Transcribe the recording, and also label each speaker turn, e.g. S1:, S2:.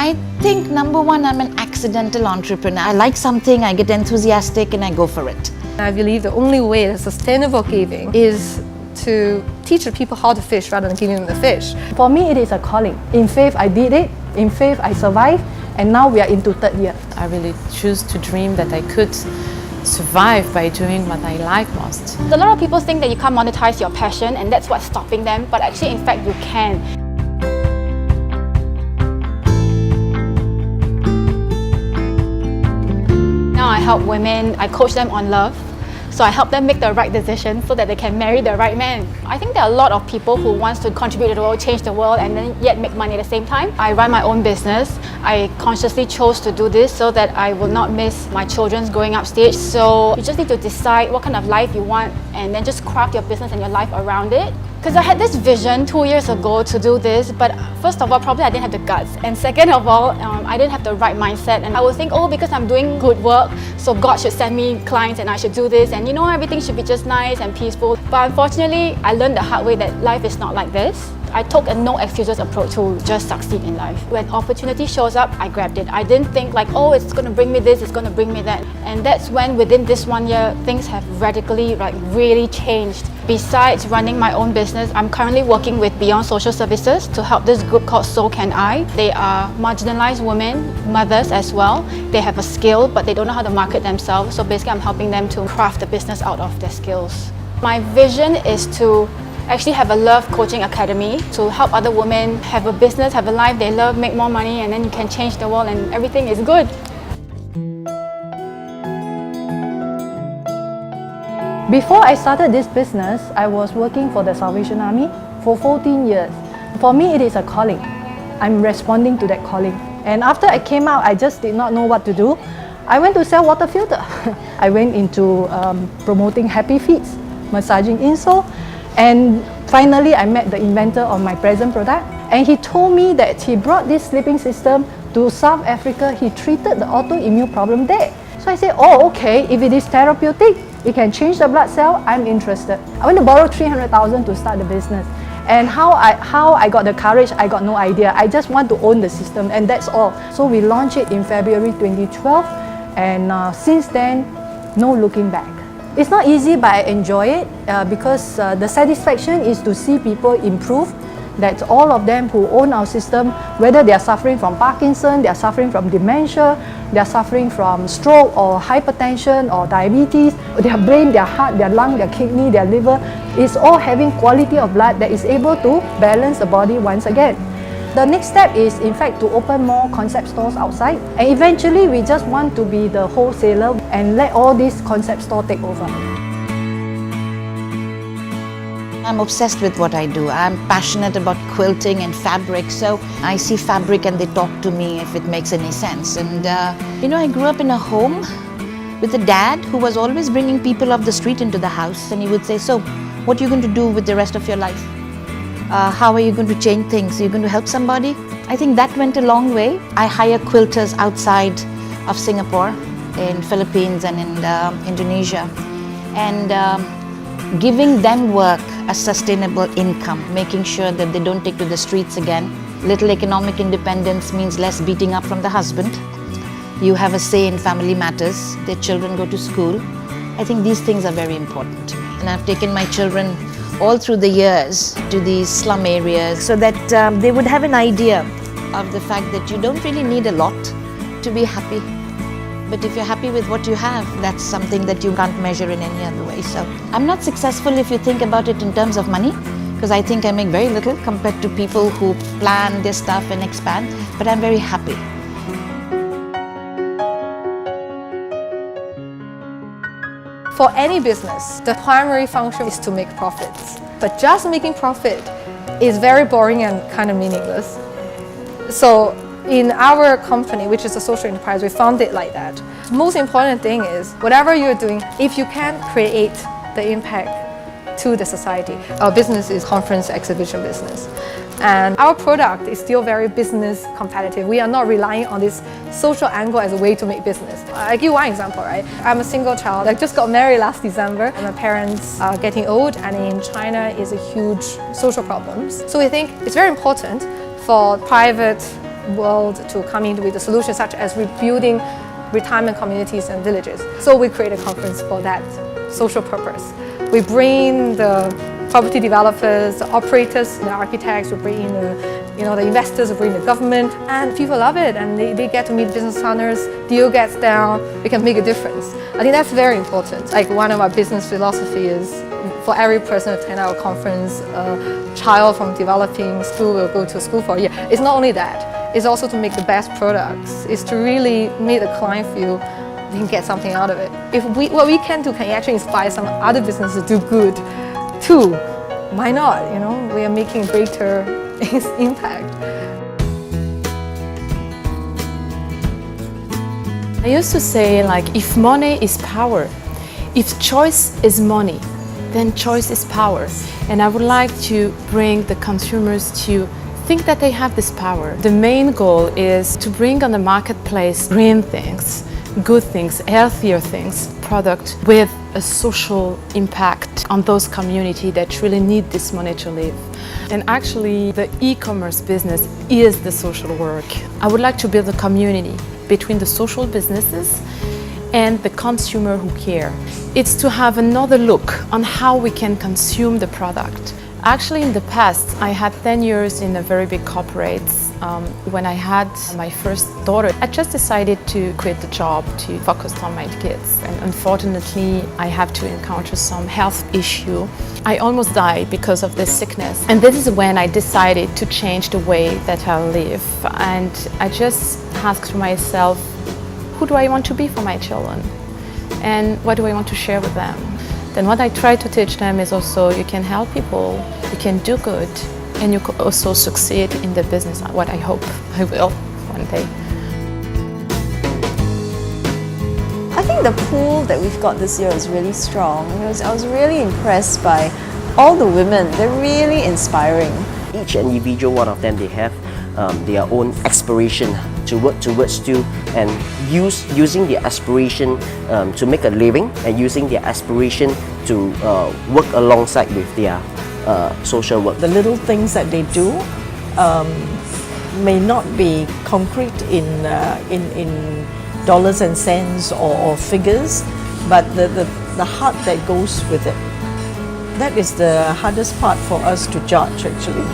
S1: I think number one, I'm an accidental entrepreneur. I like something, I get enthusiastic and I go for it.
S2: I believe the only way to sustainable giving is to teach the people how to fish rather than giving them the fish.
S3: For me, it is a calling. In faith, I did it. In faith, I survived. And now we are into third year.
S4: I really choose to dream that I could survive by doing what I like most.
S5: A lot of people think that you can't monetize your passion and that's what's stopping them, but actually in fact you can. Now I help women, I coach them on love. So I help them make the right decision so that they can marry the right man. I think there are a lot of people who want to contribute to the world, change the world, and then yet make money at the same time. I run my own business. I consciously chose to do this so that I will not miss my children's growing up stage. So you just need to decide what kind of life you want and then just craft your business and your life around it. Because I had this vision 2 years ago to do this, but first of all, probably I didn't have the guts. And second of all, I didn't have the right mindset. And I would think, oh, because I'm doing good work, so God should send me clients and I should do this. And you know, everything should be just nice and peaceful. But unfortunately, I learned the hard way that life is not like this. I took a no excuses approach to just succeed in life. When opportunity shows up, I grabbed it. I didn't think like, oh, it's going to bring me this, it's going to bring me that. And that's when within this 1 year, things have radically, really changed. Besides running my own business, I'm currently working with Beyond Social Services to help this group called So Can I. They are marginalized women, mothers as well. They have a skill, but they don't know how to market themselves. So basically, I'm helping them to craft a business out of their skills. My vision is to actually have a love coaching academy to help other women have a business, have a life they love, make more money, and then you can change the world and everything is good.
S3: Before I started this business, I was working for the Salvation Army for 14 years. For me, it is a calling. I'm responding to that calling. And after I came out, I just did not know what to do. I went to sell water filter. I went into promoting happy feet, massaging insole. And finally, I met the inventor of my present product. And he told me that he brought this sleeping system to South Africa. He treated the autoimmune problem there. So I said, oh, okay, if it is therapeutic, it can change the blood cell, I'm interested. I went to borrow 300,000 to start the business. And how I got the courage, I got no idea. I just want to own the system and that's all. So we launched it in February 2012 and since then, no looking back. It's not easy, but I enjoy it because the satisfaction is to see people improve. That all of them who own our system, whether they are suffering from Parkinson, they are suffering from dementia, they are suffering from stroke or hypertension or diabetes, their brain, their heart, their lung, their kidney, their liver, is all having quality of blood that is able to balance the body once again. The next step is, in fact, to open more concept stores outside. And eventually, we just want to be the wholesaler and let all these concept stores take over.
S1: I'm obsessed with what I do. I'm passionate about quilting and fabric, so I see fabric and they talk to me if it makes any sense. And you know, I grew up in a home with a dad who was always bringing people off the street into the house, and he would say, so what are you going to do with the rest of your life? How are you going to change things? Are you going to help somebody? I think that went a long way. I hire quilters outside of Singapore, in Philippines and in Indonesia, and giving them work, a sustainable income, making sure that they don't take to the streets again. Little economic independence means less beating up from the husband. You have a say in family matters. Their children go to school. I think these things are very important to me. And I've taken my children all through the years to these slum areas so that they would have an idea of the fact that you don't really need a lot to be happy. But if you're happy with what you have, that's something that you can't measure in any other way. So I'm not successful if you think about it in terms of money, because I think I make very little compared to people who plan their stuff and expand, but I'm very happy.
S2: For any business, the primary function is to make profits. But just making profit is very boring and kind of meaningless. So in our company, which is a social enterprise, we found it like that. The most important thing is, whatever you're doing, if you can create the impact to the society. Our business is conference exhibition business. And our product is still very business competitive. We are not relying on this social angle as a way to make business. I'll give you one example, right? I'm a single child. I just got married last December, and my parents are getting old, and in China is a huge social problem. So we think it's very important for private world to come in with a solution such as rebuilding retirement communities and villages. So we create a conference for that social purpose. We bring the property developers, the operators, the architects, we bring in the investors, we bring the government, and people love it, and they get to meet business partners, deal gets down, we can make a difference. I think that's very important. Like one of our business philosophy is for every person to attend our conference, a child from developing school will go to school for a year. It's not only that, it's also to make the best products. It's to really make the client feel they can get something out of it. What we can do can actually inspire some other businesses to do good too. Why not? We are making greater impact.
S4: I used to say, like, if money is power, if choice is money, then choice is power. And I would like to bring the consumers to think that they have this power. The main goal is to bring on the marketplace green things, good things, healthier things, product with a social impact on those communities that really need this money to live. And actually, the e-commerce business is the social work. I would like to build a community between the social businesses and the consumer who care. It's to have another look on how we can consume the product. Actually, in the past, I had 10 years in a very big corporate. When I had my first daughter, I just decided to quit the job to focus on my kids. And unfortunately, I have to encounter some health issue. I almost died because of this sickness. And this is when I decided to change the way that I live. And I just asked myself, who do I want to be for my children? And what do I want to share with them? Then what I try to teach them is also you can help people, you can do good, and you can also succeed in the business, what I hope I will one day.
S6: I think the pool that we've got this year is really strong. I was really impressed by all the women. They're really inspiring.
S7: Each individual one of them, they have their own aspiration to work towards to, and using their aspiration to make a living, and using their aspiration to work alongside with their social work.
S8: The little things that they do may not be concrete in dollars and cents or figures, but the heart that goes with it. That is the hardest part for us to judge, actually.